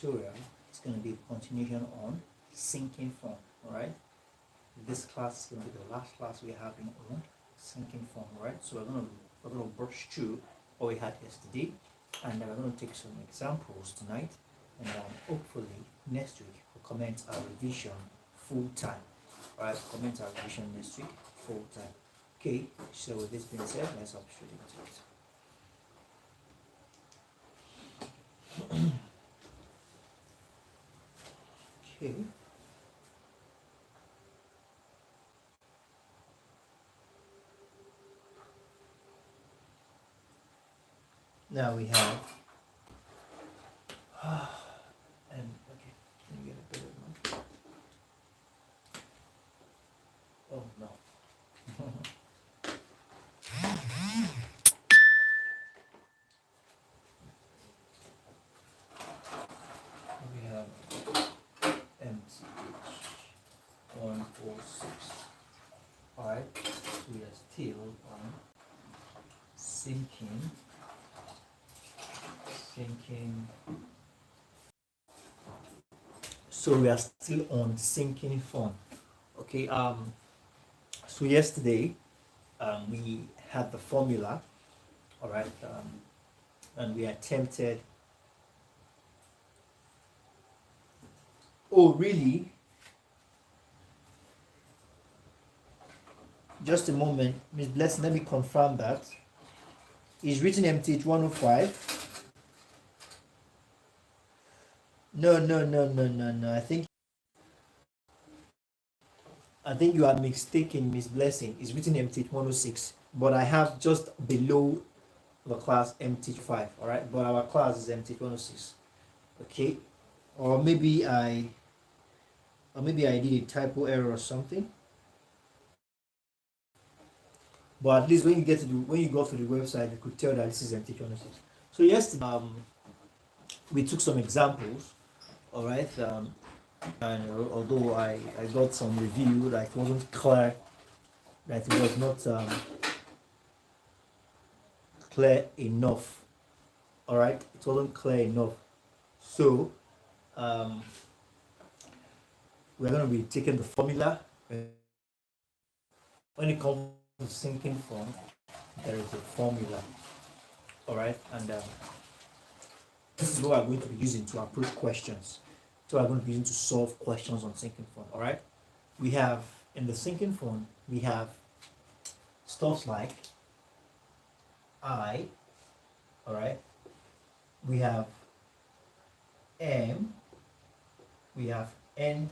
tutorial is going to be a continuation on sinking fund. All right, this class is going to be the last class we're having on sinking fund. All right, so we're going to brush through what we had yesterday, and we're going to take some examples tonight, and hopefully next week we'll commence our revision full time. All right, commence our revision next week full time. Okay, so with this being said, let's hop straight into it. Okay. Now we have and okay, can you get a bit of one? Oh no. We have MTH106. Alright, we are still on sinking. So we are still on sinking fund. Okay, so yesterday we had the formula, all right, and we attempted. Oh really? Just a moment, Miss Blessing, let me confirm that. Is written MTH105. No. I think you are mistaken, Miss Blessing. It's written MTH106, but I have just below the class MTH5. All right, but our class is MTH106. Okay, or maybe I did a typo error or something. But at least when you go to the website, you could tell that this is MTH106. So yesterday, we took some examples. All right, and although I got some review that it wasn't clear, that it was not clear enough. All right, it wasn't clear enough. So we're going to be taking the formula. When it comes to sinking fund, there is a formula. All right, and this is what we're going to be using to approach questions. So we're going to be using to solve questions on sinking fund. All right, we have in the sinking fund we have stuff like I. All right, we have M, we have N,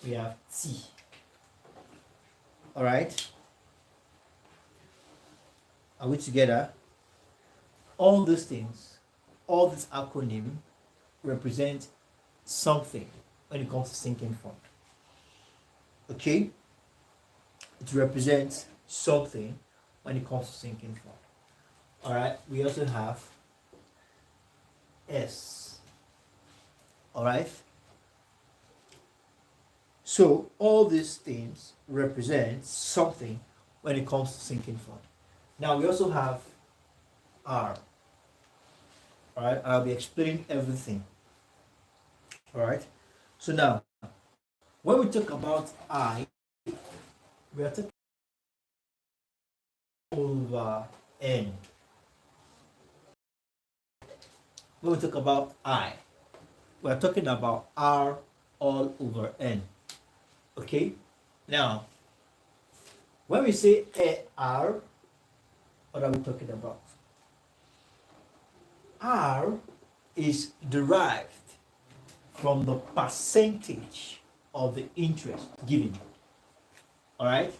we have T. All right, are we together? All these things, all this acronym represent something when it comes to sinking fund. Okay, it represents something when it comes to sinking fund. All right, we also have S. All right, so all these things represent something when it comes to sinking fund. Now we also have R. All right, I'll be explaining everything. All right, so now when we talk about I, we are talking over N. When we talk about I, we are talking about R all over N. Okay, now when we say R, what are we talking about? R is derived from the percentage of the interest given. All right,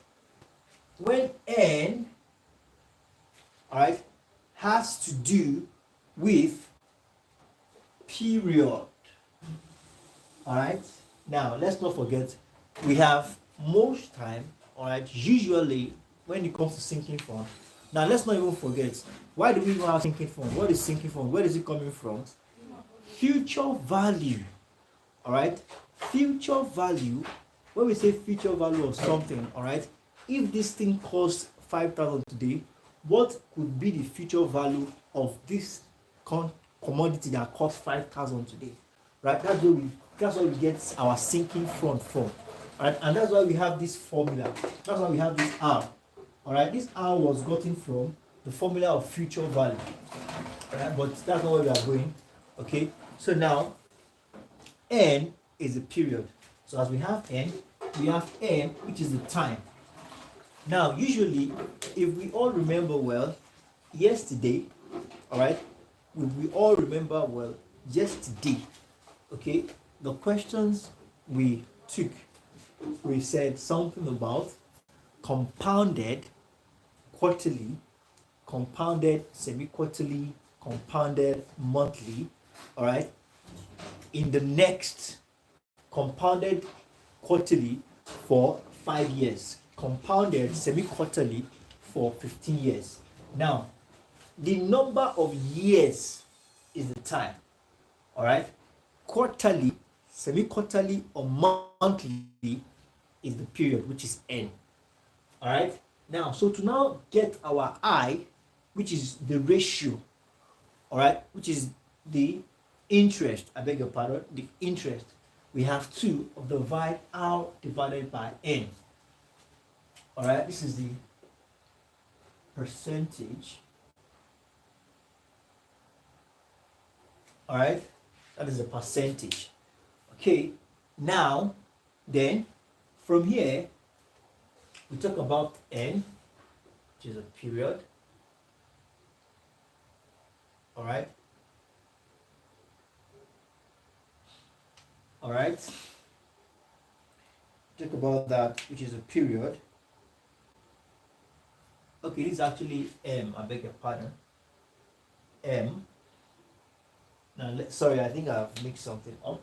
when N, all right, has to do with period. All right, now let's not forget we have most time, all right, usually when it comes to sinking fund. Now let's not even forget, why do we even have sinking fund? What is sinking fund? Where is it coming from? Future value. All right, future value. When we say future value of something, all right, if this thing costs 5,000 today, what could be the future value of this commodity that costs 5,000 today, right? That's where we get our sinking fund from, right? And that's why we have this formula. That's why we have this R. All right, this R was gotten from the formula of future value. All right, but that's not where we are going. Okay, so now N is a period. So as we have N, we have M, which is the time. Now, usually, if we all remember well, yesterday, all right, we all remember well, yesterday, okay, the questions we took, we said something about compounded quarterly, compounded semi-quarterly, compounded monthly, all right, in the next compounded quarterly for 5 years, compounded semi-quarterly for 15 years. Now, the number of years is the time, all right? Quarterly, semi-quarterly, or monthly is the period, which is N, all right? Now, so to now get our I, which is the ratio, all right, which is the interest, I beg your pardon, the interest, we have to divide R divided by N. All right, this is the percentage. All right, that is the percentage. Okay, now then from here we talk about N, which is a period. All right. All right. Talk about that, which is a period. Okay, this is actually M. I beg your pardon. M. Now, sorry, I think I've mixed something up.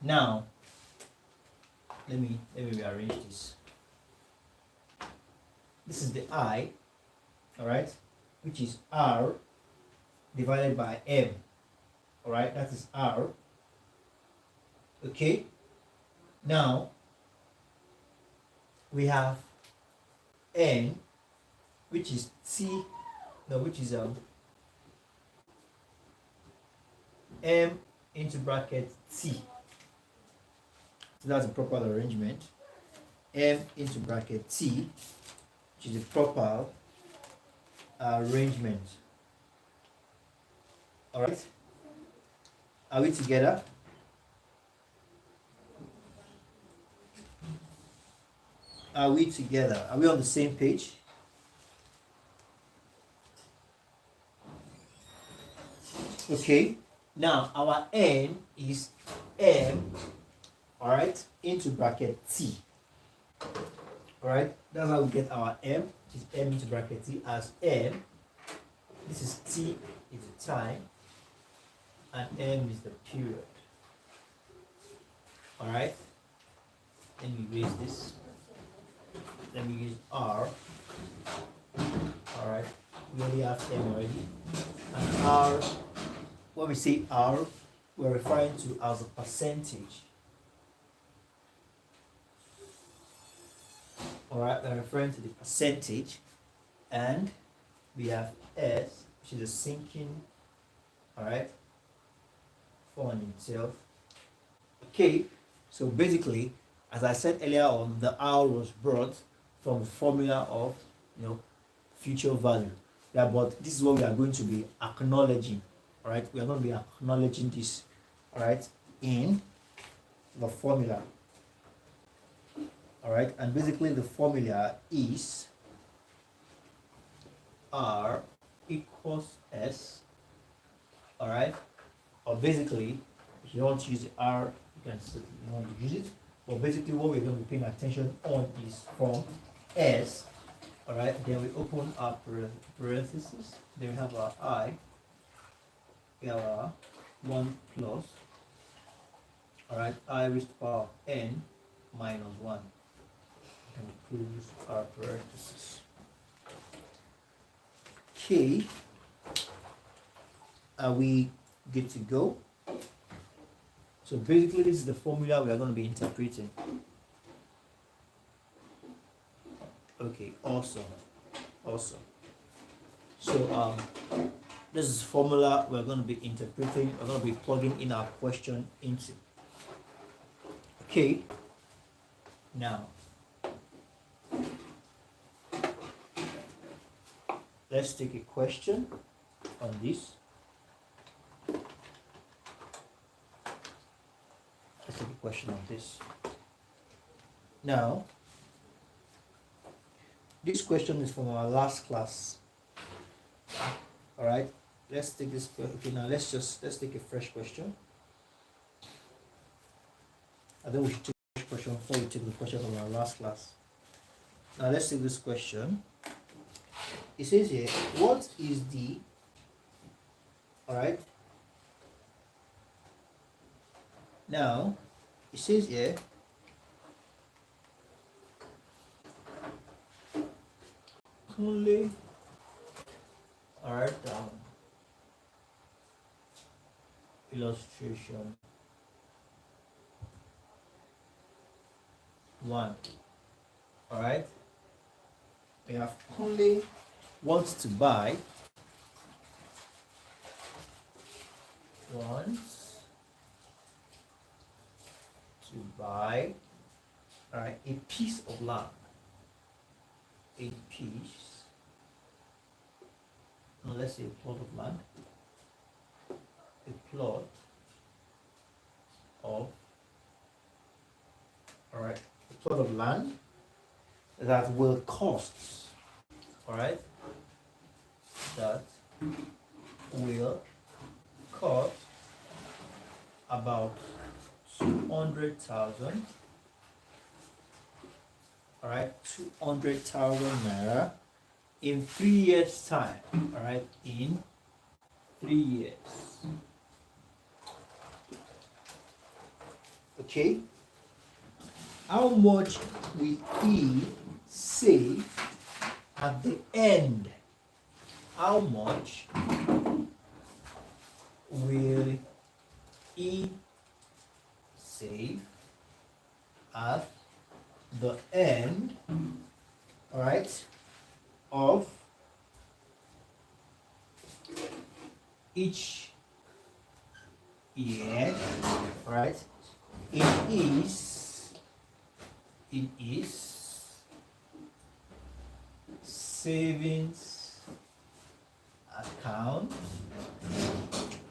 Now, let me rearrange this. This is the I, all right, which is R divided by M. All right, that is R. Okay. Now we have N, which is T, no, which is M into bracket T. So that's a proper arrangement. M into bracket T, which is a proper arrangement. All right. Are we together? Are we together? Are we on the same page? Okay. Now our N is M, all right, into bracket T. All right. That's how we get our M, which is M into bracket T as M. This is T, is the time, and M is the period. All right. Let me erase this. Let me use R. All right. We only have M already. And R, when we say R, we're referring to as a percentage. All right. We're referring to the percentage. And we have S, which is a sinking, all right, fund itself. Okay. So basically, as I said earlier on, the R was brought from the formula of, future value. Yeah, but this is what we are going to be acknowledging. All right, we are going to be acknowledging this, all right, in the formula. All right, and basically the formula is R equals S. All right, or basically, if you don't want to use the R, you can still want to use it. But basically, what we're going to be paying attention on is from S. All right, then we open our parentheses. Then we have our I. We have our 1 plus. All right, I raised to the power of N minus 1. And close our parentheses. Okay. Are we good to go? So basically, this is the formula we are going to be interpreting. Okay, awesome. So this is formula we're going to be interpreting, we're going to be plugging in our question into. Okay, now let's take a question on this. Let's take a question on this. Now, this question is from our last class. All right, let's take this. Okay, now let's take a fresh question. I think we should take a fresh question before we take the question from our last class. Now let's take this question. It says here, what is the, all right, now it says here, only, all right, illustration 1. All right, we have only wants to buy, wants to buy, all right, a piece of land, a piece, now let's say a plot of land, a plot of, all right, a plot of land that will cost, all right, that will cost about 200,000, all right, 200,000 naira in 3 years time, all right, in 3 years. Okay, how much will he save at the end? How much will he save at the end, all right, of each year, all right, in his savings account,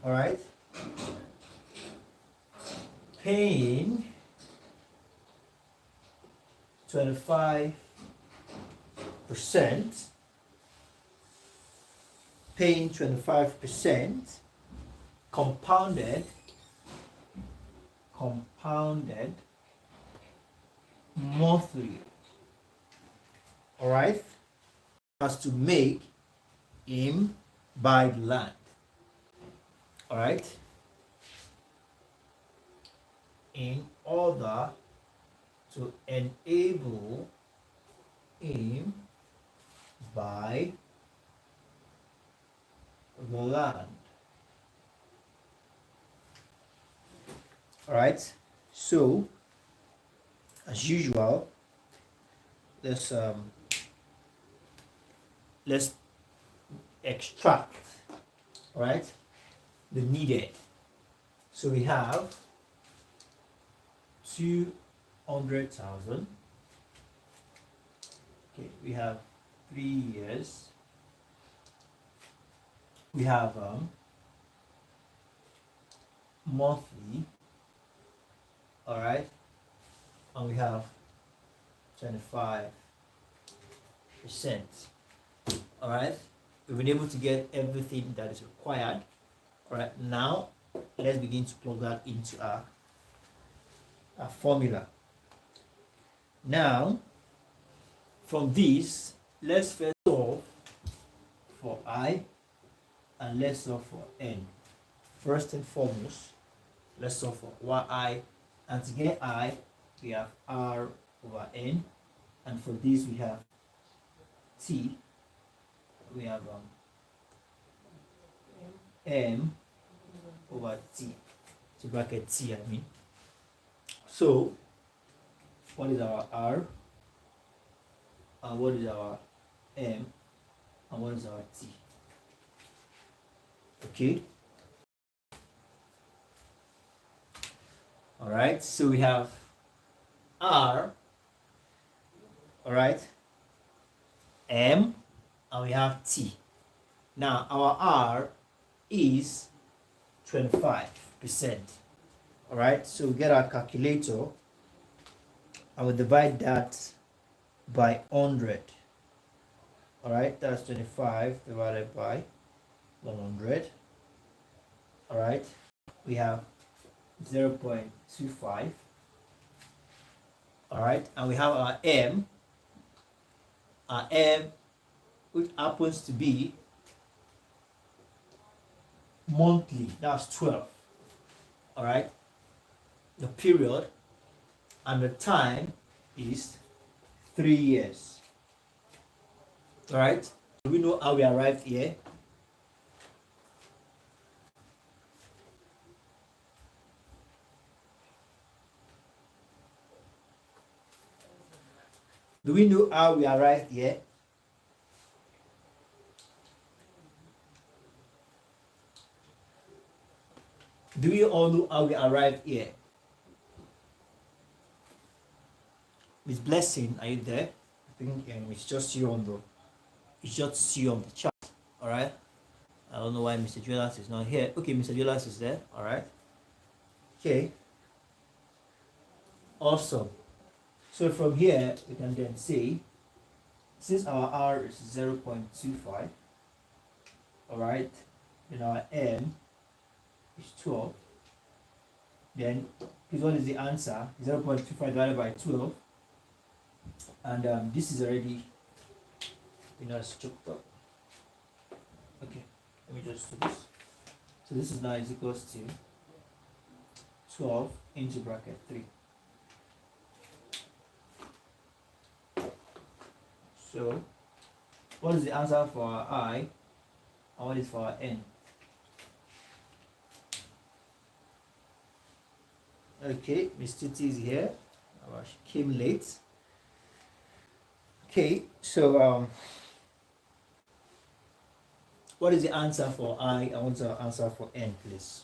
all right, paying 25%, paying 25% compounded monthly, all right, has to make him buy the land, all right, in order to enable him buy the land, all right. So as usual, let's extract, all right, the needed. So we have 200,000. Okay, we have 3 years. We have monthly, all right, and we have 25%. All right, we've been able to get everything that is required. All right, now let's begin to plug that into our formula. Now, from this, let's first solve for I and let's solve for n. First and foremost, let's solve for yi, and to get I, we have r over n, and for this we have t, we have m over t, to bracket t, I mean. So, what is our r, and what is our m, and what is our t? Okay. All right. So we have R. All right. M, and we have T. Now our R is 25%. All right. So we get our calculator. I will divide that by 100. All right. That's 25 divided by 100. All right. We have 0.25. All right. And we have our M. Our M, which happens to be monthly. That's 12. All right. The period and the time is 3 years. All right. Do we know how we arrived here? Do we know how we arrived here? Do we all know how we arrived here? Miss Blessing, are you there? I think it's just you on the chat. All right. I don't know why Mr. Jolas is not here. Okay, Mr. Jolas is there. All right. Okay. Awesome. So from here we can then see, since our R is 0.25, all right, then our M is 12. Then, because what is the answer? 0.25 divided by 12. And this is already, it's choked up. Okay, let me just do this. So this is now is equals to 12 into bracket 3. So, what is the answer for our I, and what is for our N? Okay, Miss Titi is here. She came late. Okay, so what is the answer for I? I want to answer for N, please.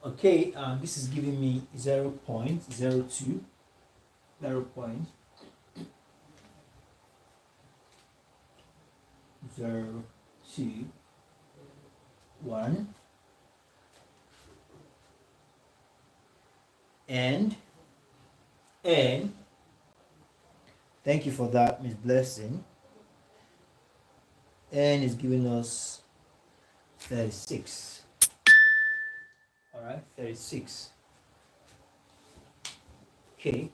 Okay, this is giving me 0.02, 0.021, and thank you for that, Miss Blessing. N is giving us 36. All right, 36. Okay,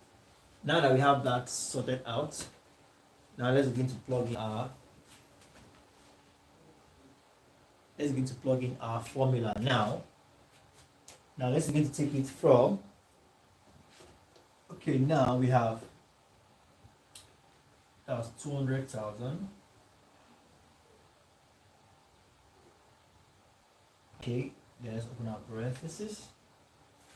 now that we have that sorted out, now let's begin to plug in our formula now. Now let's begin to take it from, okay, now we have, that was 200,000. Okay, then let's open our parentheses.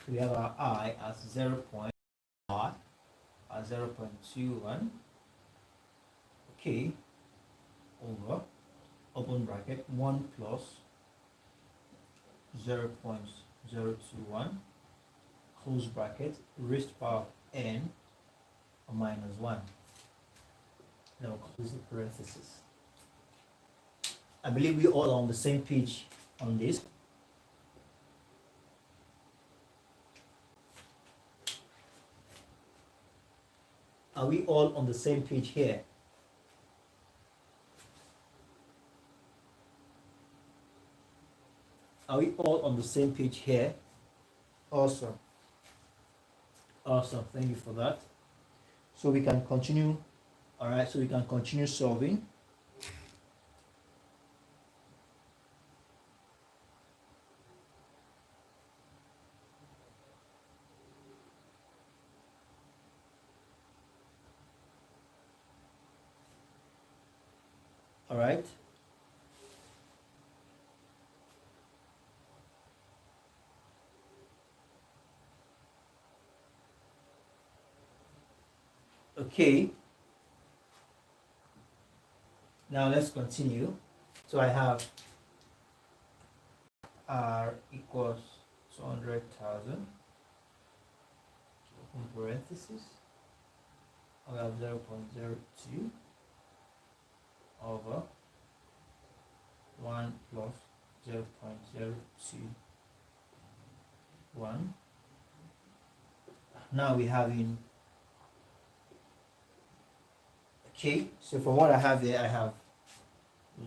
We have our I as 0.21. Okay, over, open bracket, 1 plus 0.021, close bracket, raised to power of n minus 1. Now close the parentheses. I believe we all are on the same page on this. Are we all on the same page here? Are we all on the same page here? Awesome. Awesome. Thank you for that. So we can continue. All right. So we can continue solving. All right. Okay, now let's continue. So I have R equals 200,000, open parenthesis, I have 0.02 over 1 plus 0.021. Now we have in, okay, so from what I have there, I have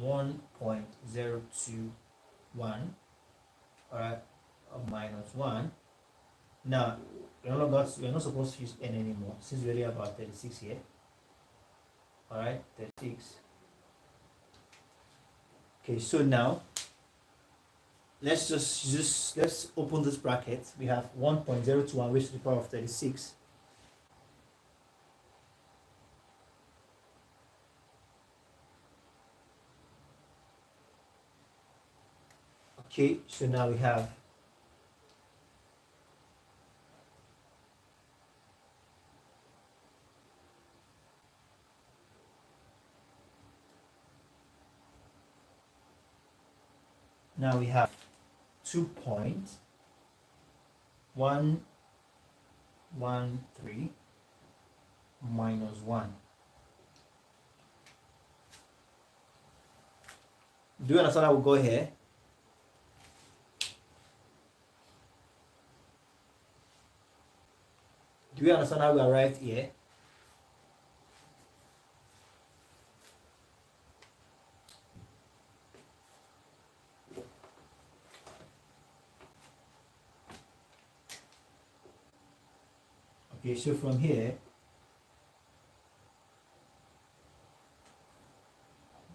1.021, all right, minus 1. Now, we're not supposed to use n anymore since we already have about 36 here. All right, 36. Okay, so now let's let's open this bracket. We have 1.021 raised to the power of 36. Okay, so now we have now we have 2.113 minus 1. Do you understand how we go here? Do you understand how we arrived here? Okay, so from here,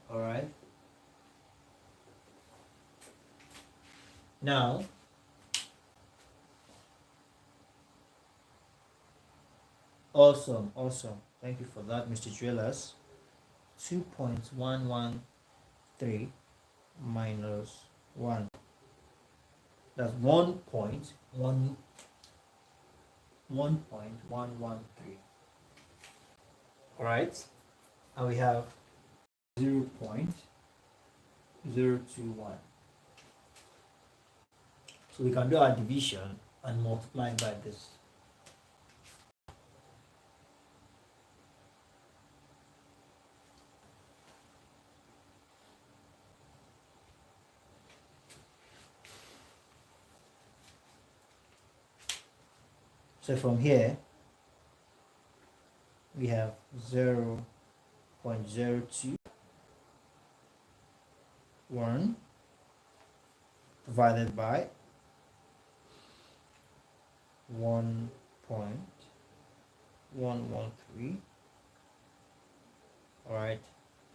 all right. Now, awesome. Thank you for that, Mr. Jewelers. 2.113 minus 1. That's 1.113. All right, and we have 0.021. So we can do our division and multiply by this. So from here, we have 0.021 divided by 1.113, all right,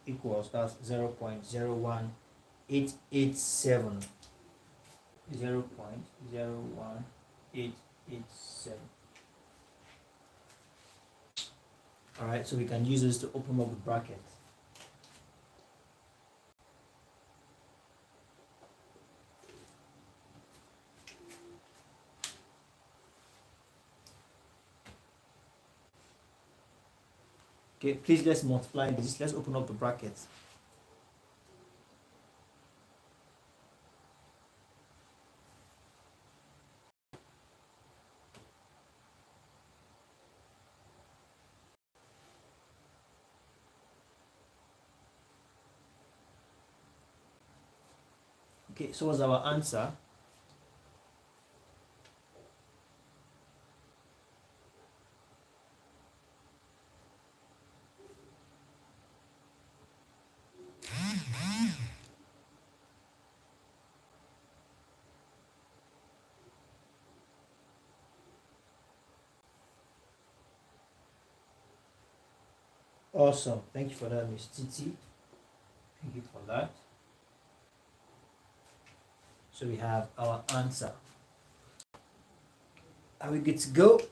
equals, that's 0.01887. 0.01887. All right, so we can use this to open up the bracket. Okay, please let's multiply this. Let's open up the bracket. Okay, so what's our answer? Awesome. Thank you for that, Miss Titi. Thank you for that. So we have our answer. Are we good to go?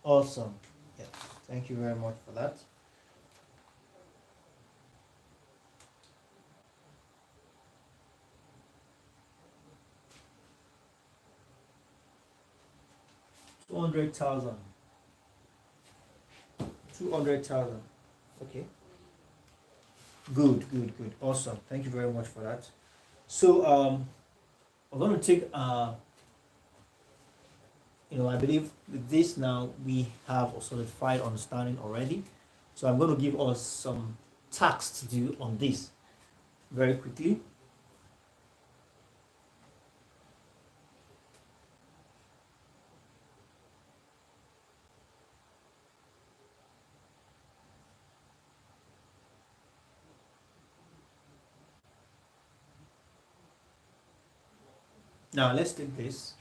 Awesome. Yes. Thank you very much for that. So 200,000. 200,000. Okay. Good, good, good. Awesome. Thank you very much for that. So we're going to take I believe with this now we have a solidified understanding already. So I'm going to give us some tasks to do on this very quickly. Now let's take this.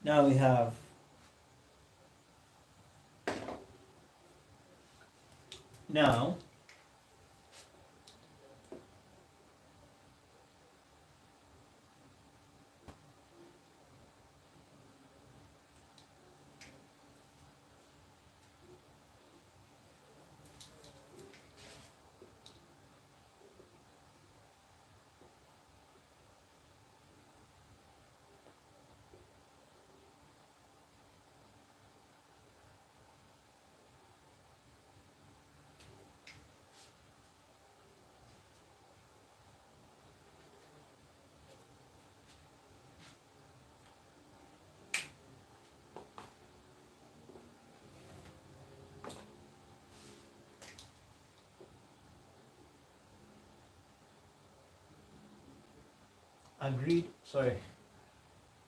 Now we have now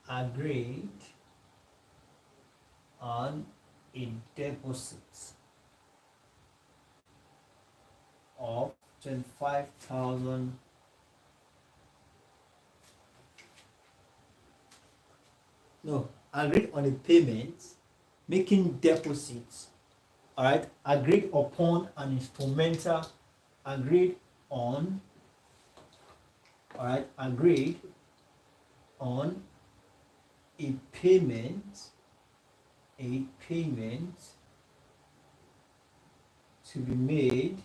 agreed on a deposit of 25,000. No, agreed on a payment, making deposits. All right, agreed upon an instrumental, agreed on. All right, agreed on a payment to be made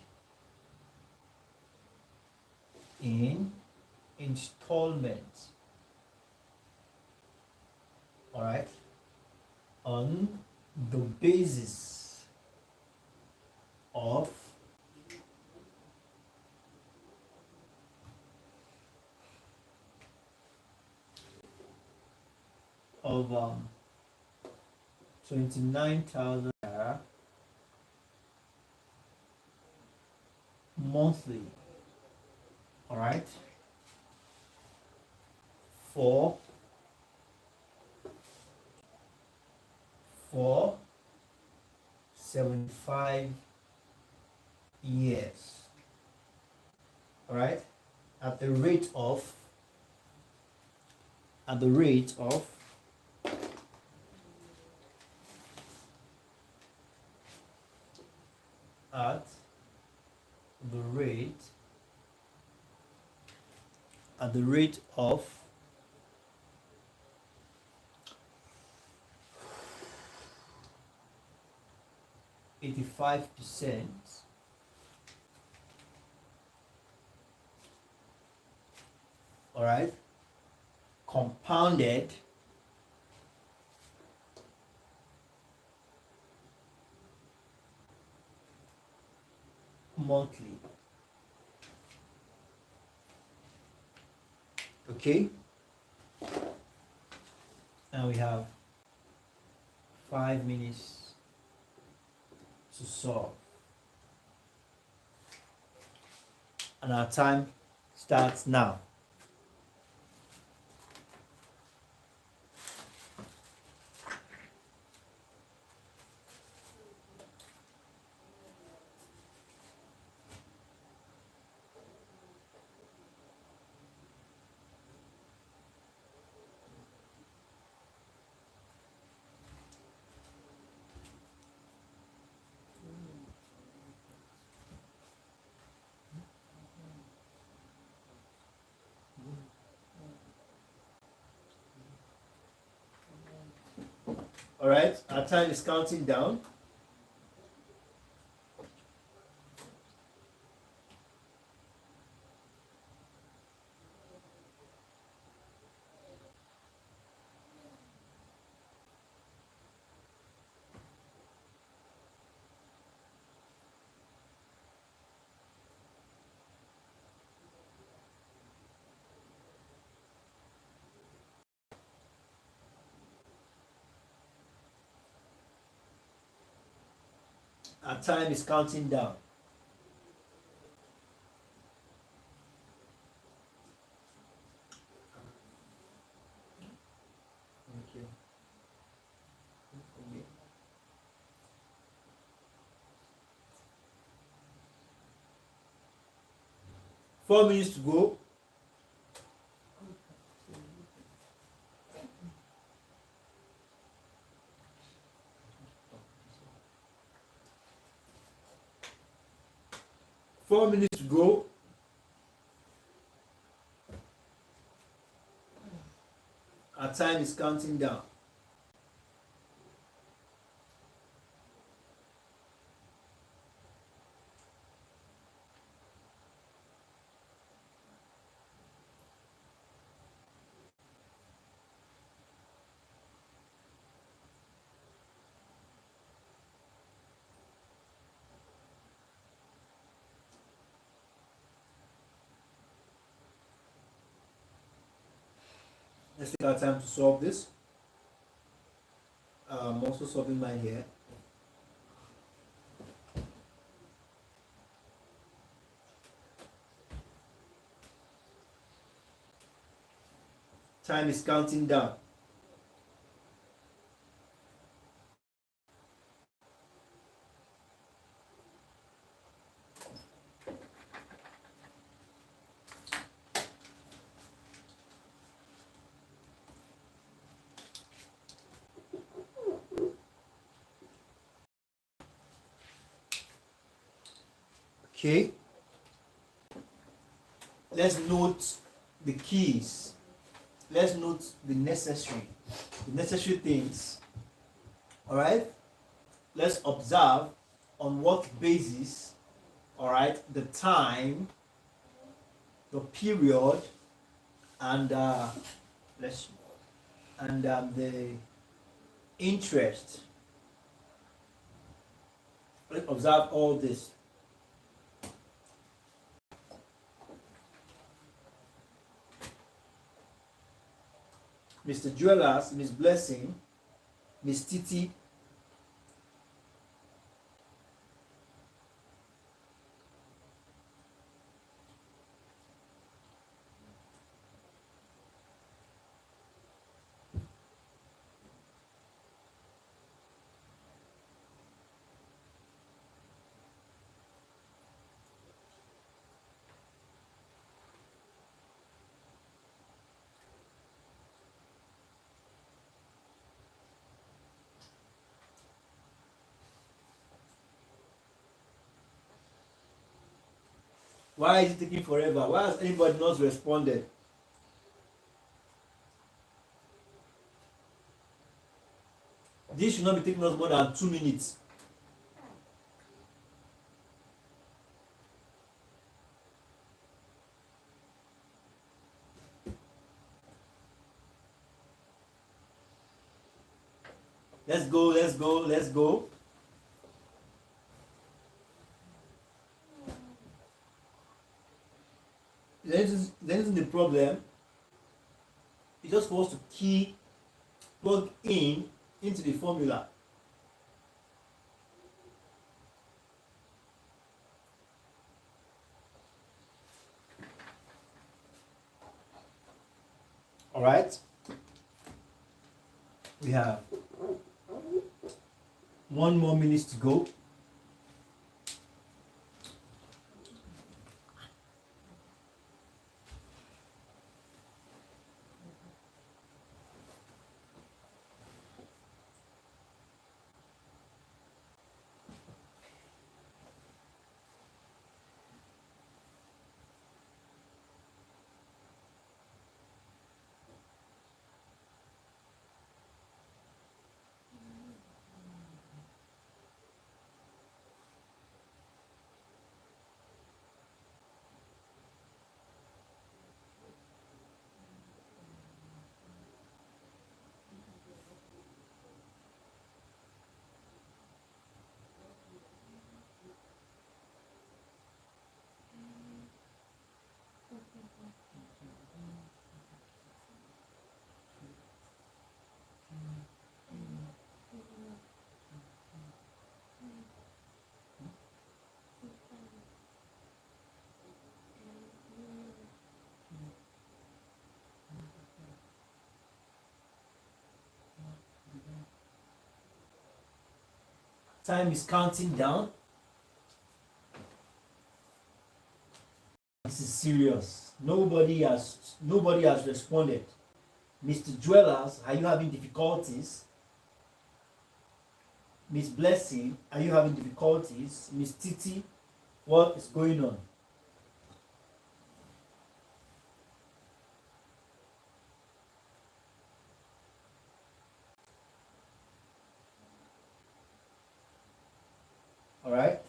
in installments. All right, on the basis of of 29,000 monthly. All right, for 75 years. All right, at the rate of at the rate of at the rate of 85%. All right, compounded monthly. Okay, now we have 5 minutes to solve, and our time starts now. All right, our time is counting down. Our time is counting down. Okay. 4 minutes to go. Four minutes to go. Our time is counting down. Let's take our time to solve this. I'm also solving mine here. Time is counting down. Okay. Let's note the keys. Let's note the necessary things. All right. Let's observe on what basis, all right, the time, the period, and the interest. Let's observe all this. Mr. Jewelers, Miss Blessing, Miss Titi. Why is it taking forever? Why has anybody not responded? This should not be taking us more than 2 minutes. Let's go, let's go, let's go. Then isn't the problem. It's just for us to plug in into the formula. All right. We have 1 more minute to go. Time is counting down. This is serious. Nobody has responded. Mr. Dwellers, are you having difficulties? Miss Blessing, are you having difficulties? Miss Titi, what is going on? All right.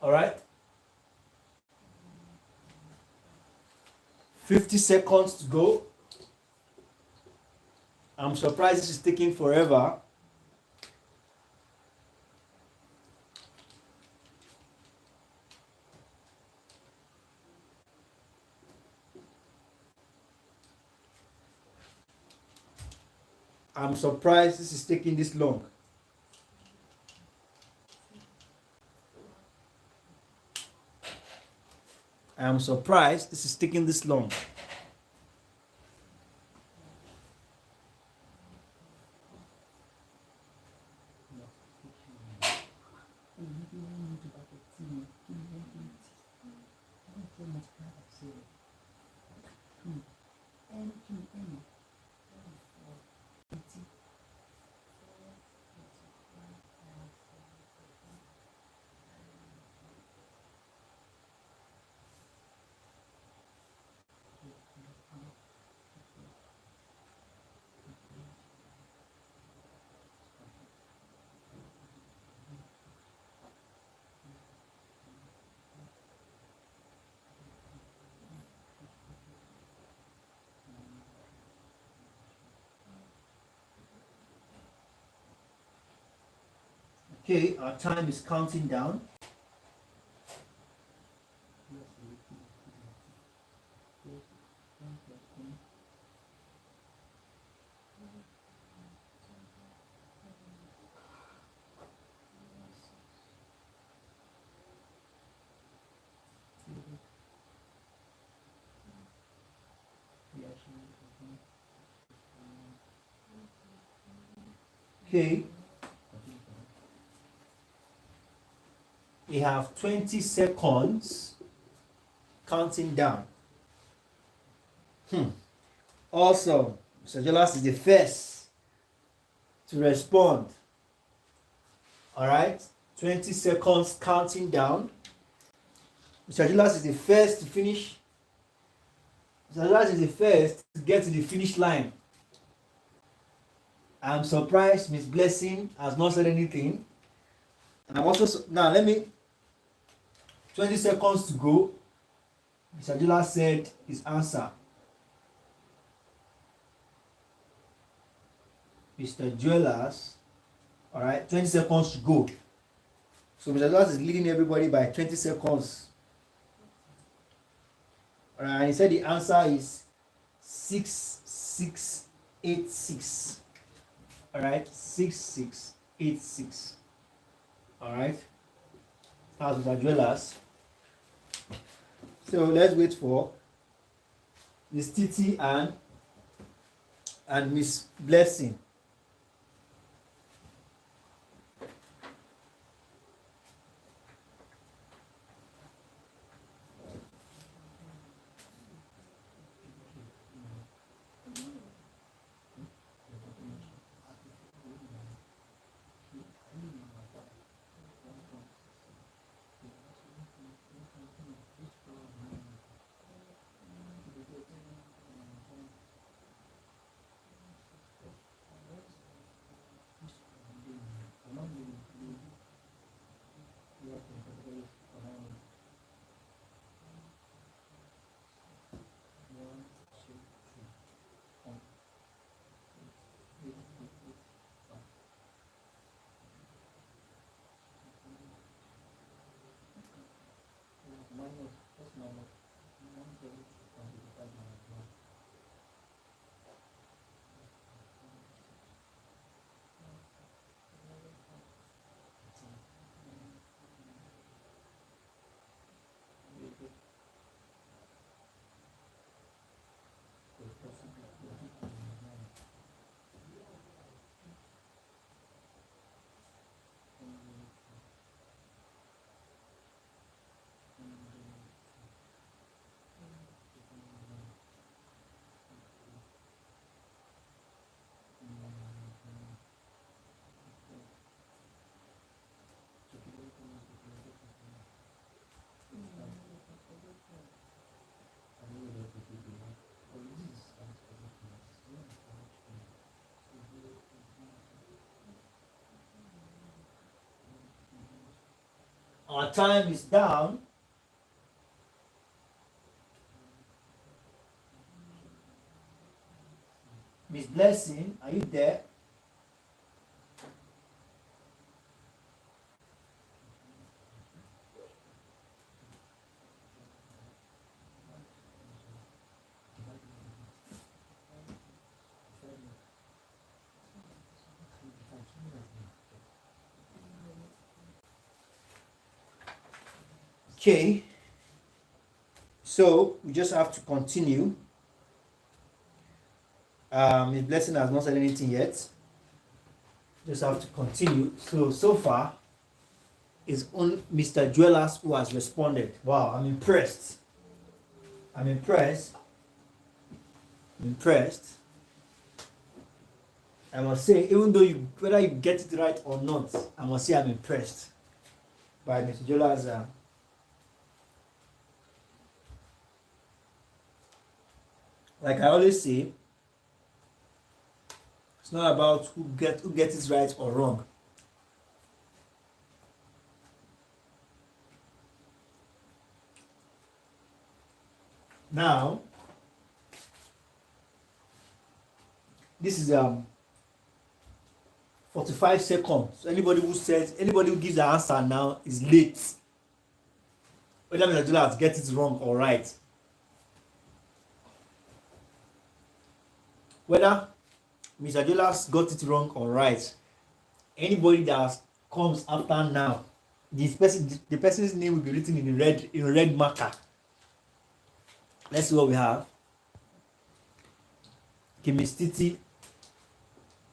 All right. 50 seconds to go. I'm surprised this is taking forever. I'm surprised this is taking this long. I'm surprised this is taking this long. Okay, our time is counting down. Okay. We have 20 seconds counting down. Also, Mr. Jolas is the first to respond. All right, 20 seconds counting down. Mr. Jolas is the first to finish. Mr. Jolas is the first to get to the finish line. I'm surprised Miss Blessing has not said anything. And I'm also now let me 20 seconds to go. Mr. Jolas said his answer. Mr. Jolas, all right, 20 seconds to go. So Mr. Jolas is leading everybody by 20 seconds. All right, and he said the answer is 6686. All right, 6686. All right, that's Mr. Jolas. So let's wait for Miss Titi and Miss Blessing. Our time is down. Miss Blessing, are you there? Okay, so we just have to continue. Miss Blessing has not said anything yet. Just have to continue. So far, it's only Mr. Dwellers who has responded. Wow, I'm impressed. I'm impressed. I'm impressed. I must say, even though whether you get it right or not, I must say I'm impressed by Mr. Dwellers. Like I always say, it's not about who gets it right or wrong. Now, this is 45 seconds. Anybody who gives the answer now is late. Whether Mr. Dwellers gets it wrong or right. Whether Mr. Dwellers got it wrong or right. Anybody that comes after now, the person's name will be written in red marker. Let's see what we have. Okay, Miss Titi,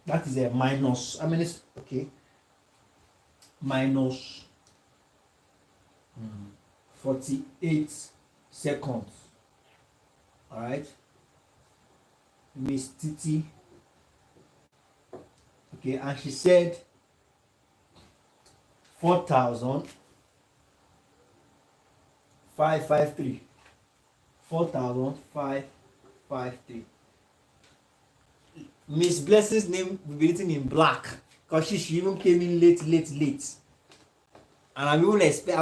that is a minus. I mean, it's okay. Minus 48 seconds. All right. Miss Titi. Okay, and she said 4,553. 4,553. Miss Blessing's name will be written in black because she even came in late. And I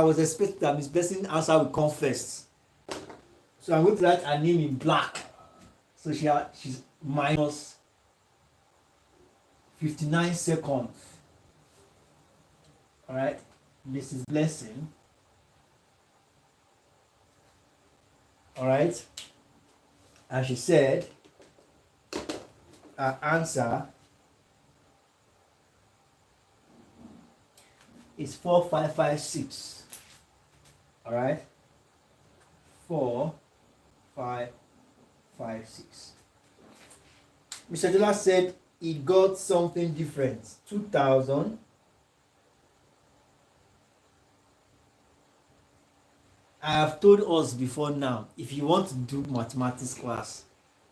was expecting that Miss Blessing's answer will come first. So I'm going to write her name in black. So she's minus 59 seconds. All right, Mrs. Blessing. All right, and she said her answer is 4556. All right, 4556. Mr. Dwellers said he got something different. 2,000. I have told us before now, if you want to do mathematics class,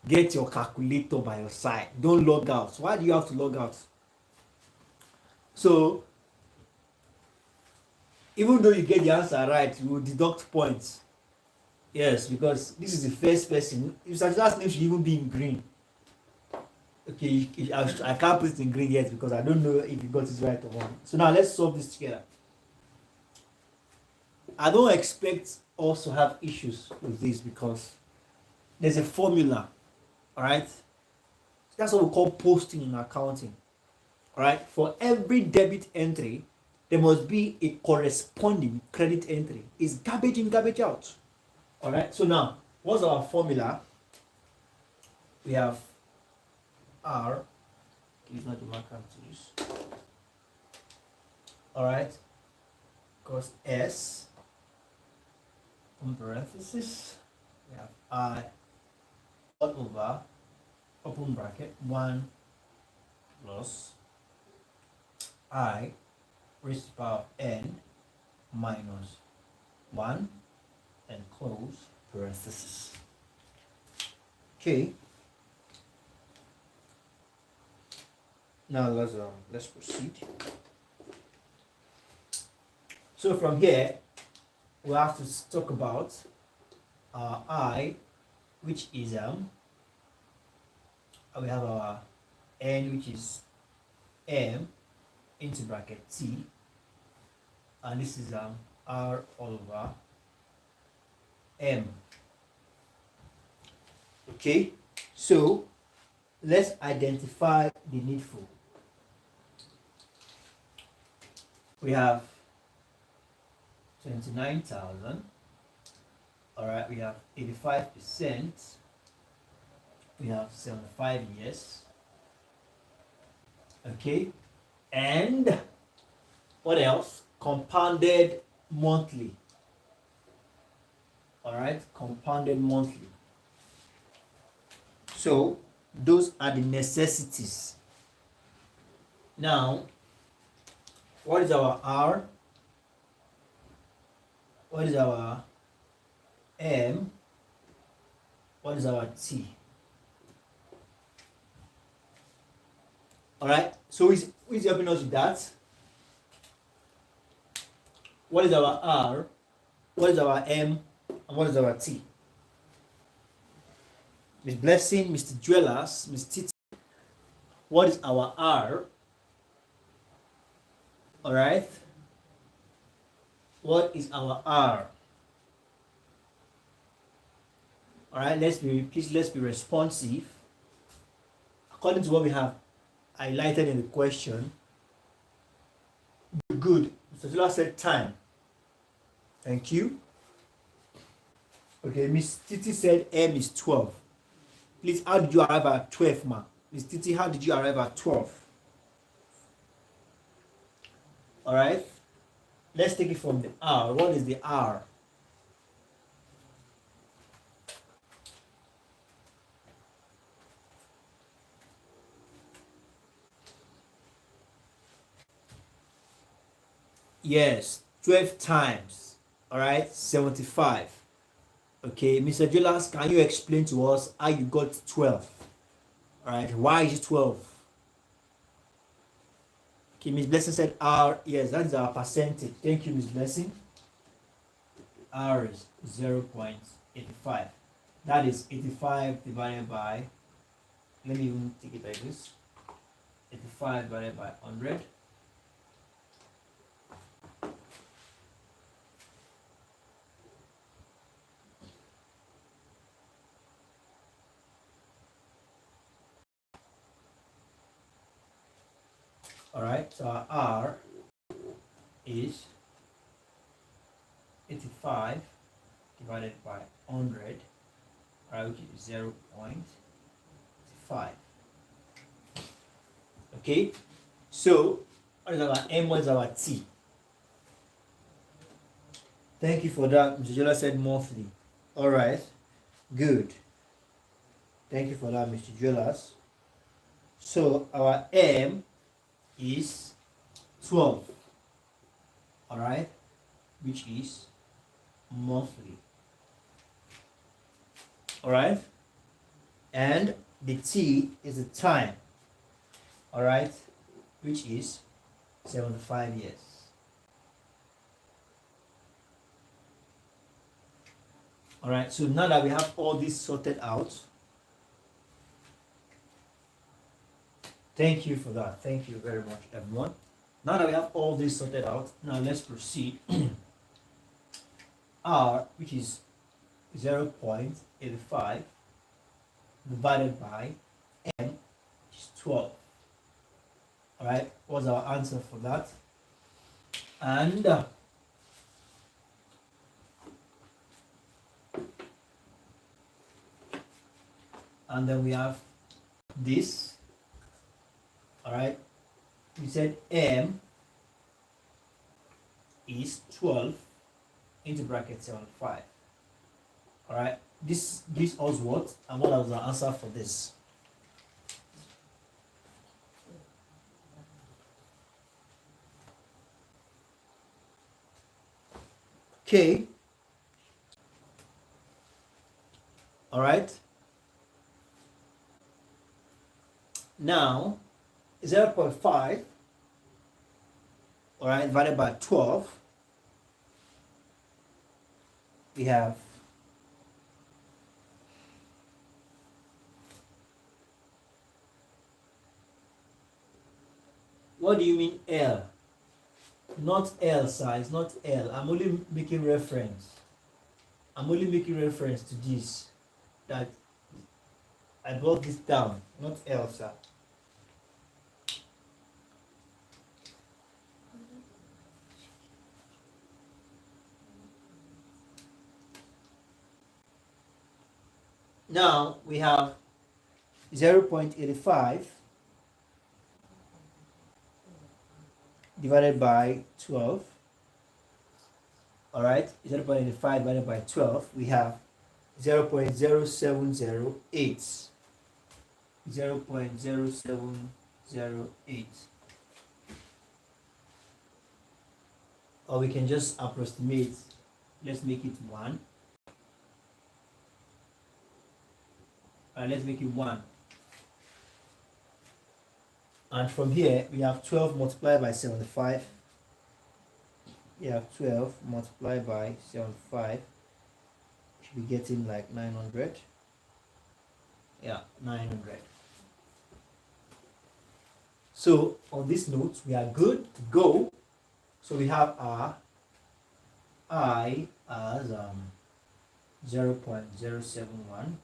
get your calculator by your side. Don't log out. Why do you have to log out? So, even though you get the answer right, you will deduct points. Yes, because this is the first person. Mr. Dwellers' name should even be in green. Okay, I can't put it in green yet because I don't know if you got it right or wrong. So now let's solve this together. I don't expect us to have issues with this because there's a formula, all right? That's what we call posting in accounting, all right? For every debit entry, there must be a corresponding credit entry. It's garbage in, garbage out, all right? So now, what's our formula? We have R, it's not the marker to use, all right? Because S, in parenthesis, we have I all over open bracket 1 plus I raised to the power of n minus 1 and close parenthesis. Okay. Now let's proceed. So from here, we have to talk about I, which is we have our n, which is m into bracket t, and this is R all over M. Okay, so let's identify the needful. We have 29,000. All right, we have 85%. We have 75 years. Okay, and what else? Compounded monthly. All right, compounded monthly. So those are the necessities. Now, what is our R? What is our M? What is our T? All right, so who is helping us with that? What is our R? What is our M? And what is our T? Miss Blessing, Mr. Dwellers, Miss Titi, what is our R? All right, what is our R? All right, let's be responsive according to what we have highlighted in the question. Good. Mr. Zula said time. Thank you. Okay, Miss Titi said M is 12. Please, how did you arrive at 12, ma? Miss Titi, how did you arrive at 12? All right. Let's take it from the R. What is the R? Yes, 12 times. All right, 75. Okay, Mr. Jolas, can you explain to us how you got 12? All right, why is it 12? Okay, Miss Blessing said R. Yes, that is our percentage. Thank you, Miss Blessing. R is 0.85. That is 85 divided by, let me even take it like this. 85 divided by 100. All right, so our R is 85 divided by 100, right, which is 0.5. Okay, so what is our M? What is our T? Thank you for that. Mr. Jola said monthly. All right, good. Thank you for that, Mr. Jolas. So our M is 12. All right, which is monthly. All right, and the T is the time. All right, which is 75 years. All right, so now that we have all this sorted out, thank you for that. Thank you very much, everyone. Now that we have all this sorted out, now let's proceed. R, which is 0.85 divided by M, which is 12. All right, what's our answer for that? And then we have this. All right, we said M is 12 into bracket 75. All right, this gives us what? And what was the answer for this? Okay. All right. Now, 0.5, all right, divided by 12, we have what do you mean L? Not L, sir. It's not L. I'm only making reference. I'm only making reference to this. That I brought this down. Not L, sir. Now we have 0.85 divided by 12. All right, 0.85 divided by 12. We have 0.0708. 0.0708. Or we can just approximate. Let's make it 1. Let's make it 1. And from here, we have 12 multiplied by 75. We have 12 multiplied by 75. Should be getting like 900. Yeah, 900. So on this note, we are good to go. So we have our I as 0.071,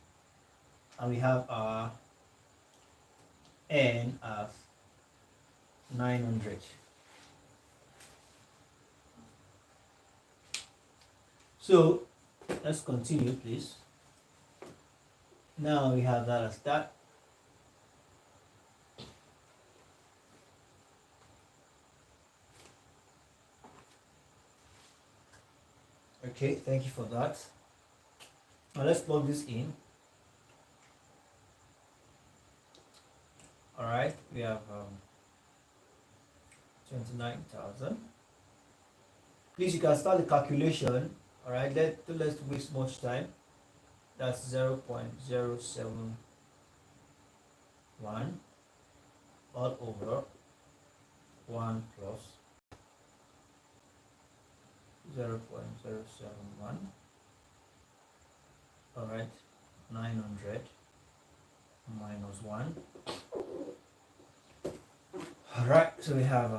and we have our N as 900. So let's continue, please. Now we have that as that. Okay, thank you for that. Now let's plug this in. All right, we have 29,000. Please, you can start the calculation. All right, let's waste much time. That's 0.071 all over 1 plus 0.071. All right, 900 minus 1. All right, so we have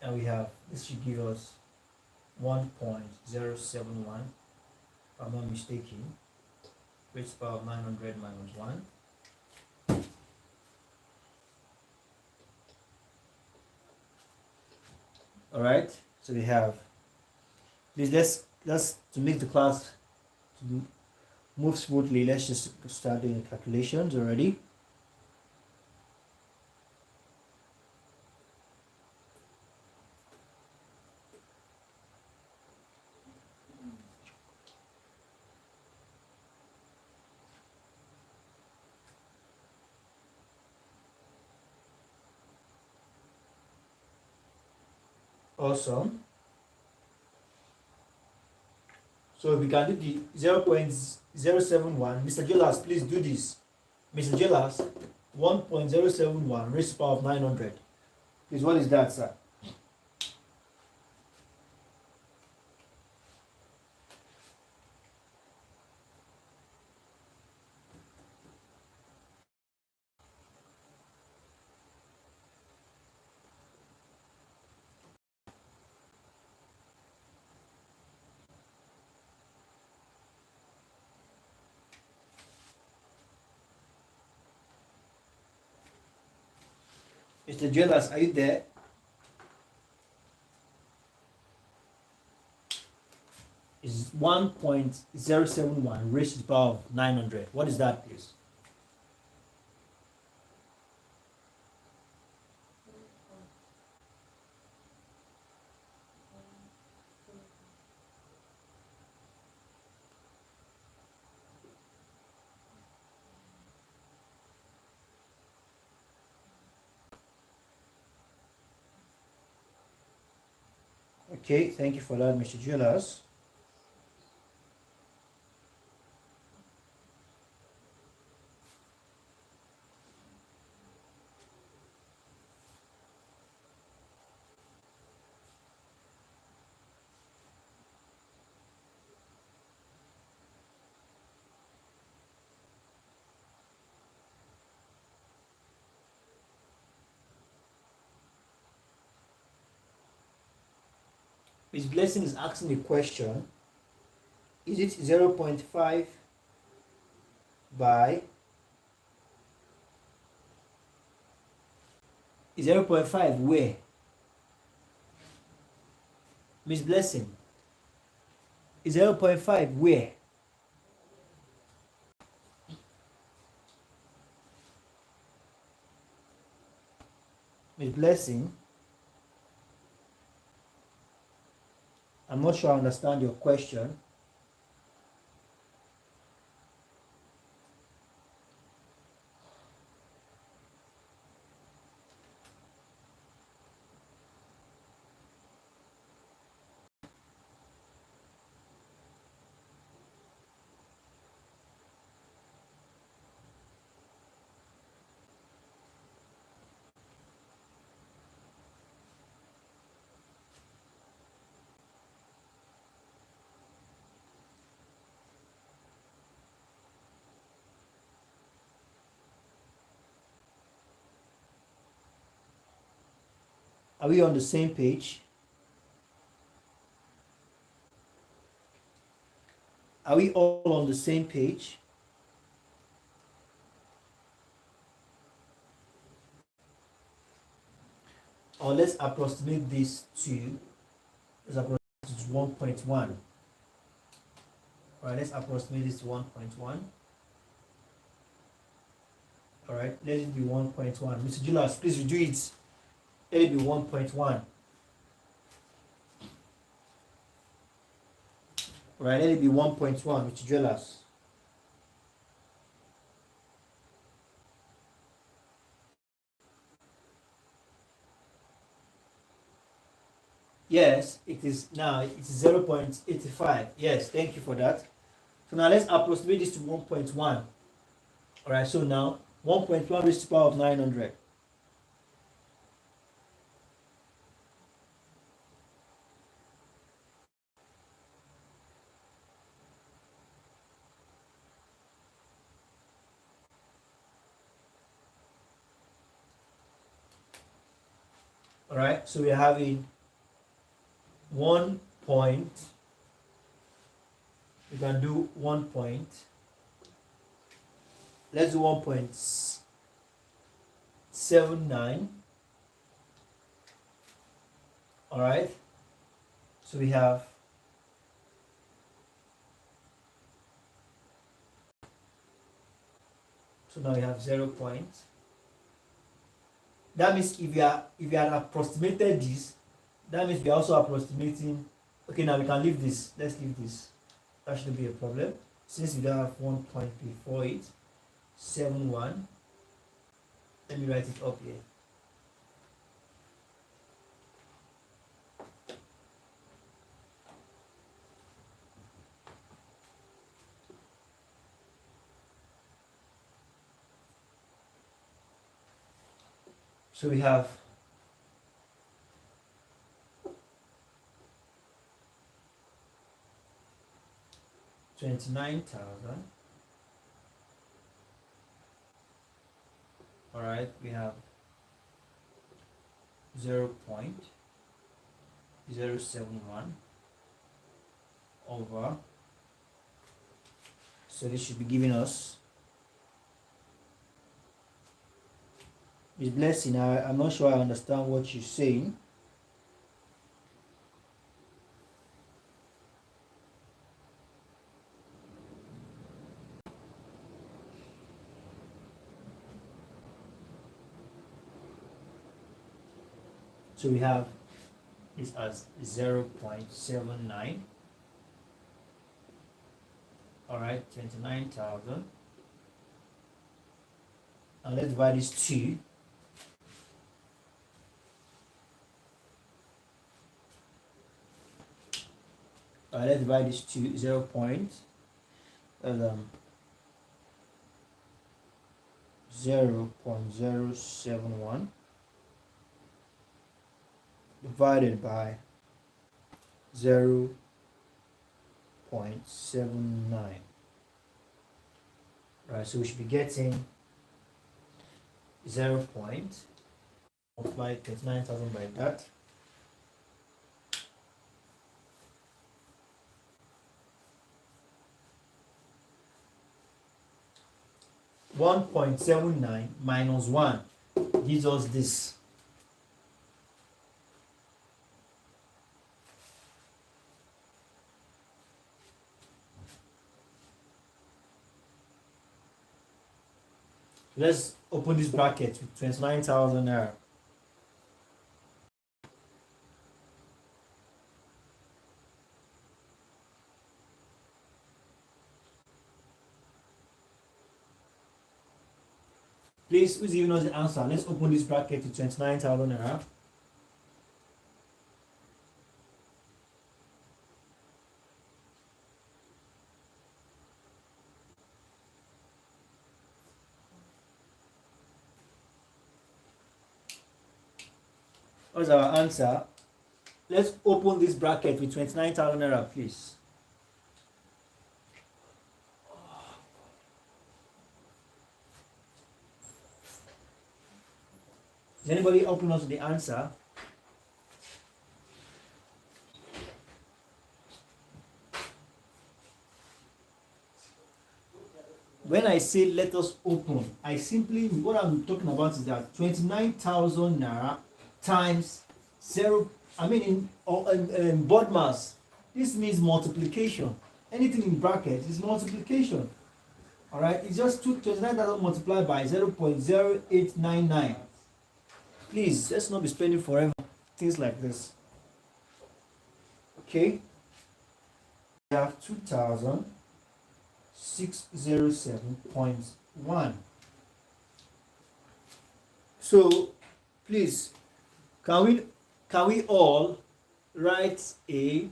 and we have, this should give us 1.071, if I'm not mistaken, raised power of 900 minus 1. All right, so we have, please, let's to make the class to move smoothly, let's just start doing the calculations already. Awesome. So we can do the 0.071. Mr. Jolas, please do this. Mr. Jolas, 1.071 raised to the power of 900. Please, what is that, sir? Mr. Jolas, are you there? Is 1.071 raised to the power of 900. What is that, please? Okay, thank you for that, Mr. Jolas. Miss Blessing is asking a question. Is it 0.5 by 0.5 where? Miss Blessing, is 0.5 where? Miss Blessing, I'm not sure I understand your question. Are we on the same page? Are we all on the same page? Or let's approximate this to, let's approximate to 1.1. All right, let's approximate this to 1.1. All right, let it be 1.1. Mr. Julius, please do it. Let it be 1.1. All right, let it be 1.1, Mr. Julius. Yes, it is now, it's 0.85. Yes, thank you for that. So now let's approximate this to 1.1. All right, so now 1.1 raised to the power of 900. All right, so we're having 1 point, we can do 1 point, let's do 1.79. All right, so we have now we have 0 point. That means if you are approximated this, that means we are also approximating. Okay, now we can leave this. Let's leave this. That shouldn't be a problem. Since we don't have 1 point before it, 71. Let me write it up here. So we have 29,000. All right, we have 0.071 over, so this should be giving us, Miss Blessing, I'm not sure I understand what you're saying. So we have this as 0.79. All right, 29,000. And let's divide this 2. All right, let's divide this to 0.071 divided by 0.79. Right, so we should be getting 0. Multiply 29,000 by that. 1.79 minus 1 gives us this. Let's open this bracket with 29,000 naira. Please, who's giving us the answer? Let's open this bracket to 29,000 naira. What's our answer? Let's open this bracket with 29,000 naira, please. Is anybody helping us with the answer? When I say let us open, I simply, what I'm talking about is that 29,000 naira times 0, in board mass, this means multiplication. Anything in bracket is multiplication. Alright, it's just 29,000 multiplied by 0.0899. Please, let's not be spending forever things like this. Okay, we have 2,607.1. So please, can we all write a,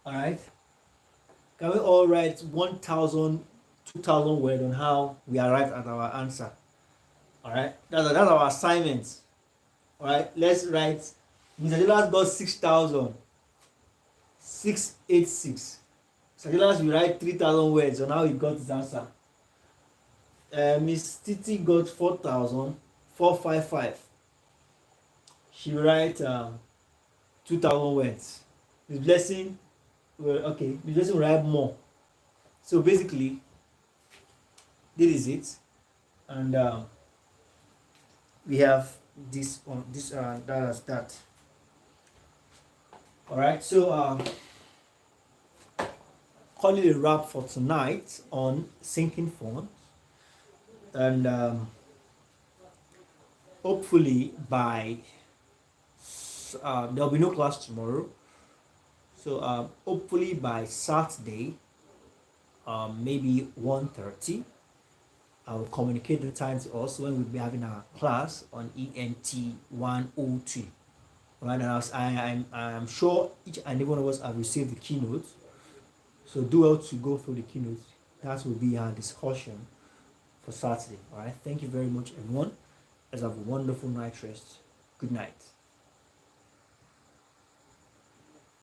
all right, can we all write 1,000, 2,000 words on how we arrived at our answer? All right, that's our assignment. All right, let's write. Mr. Delas got 6,686. Mr. Delas will write 3,000 words on how he got his answer. Miss Titi got 4,455. She will write 2,000 words. Miss Blessing, Miss Blessing will write more. So basically, this is it, and we have this on this that. All right, so call it a wrap for tonight on sinking funds, and hopefully by there'll be no class tomorrow, so hopefully by Saturday, maybe 1:30, I will communicate the time to us when we'll be having our class on MTH106. Right, and I'm sure each and every one of us have received the keynote, so do well to go through the keynote. That will be our discussion for Saturday. All right, thank you very much, everyone. Let's have a wonderful night rest. Good night.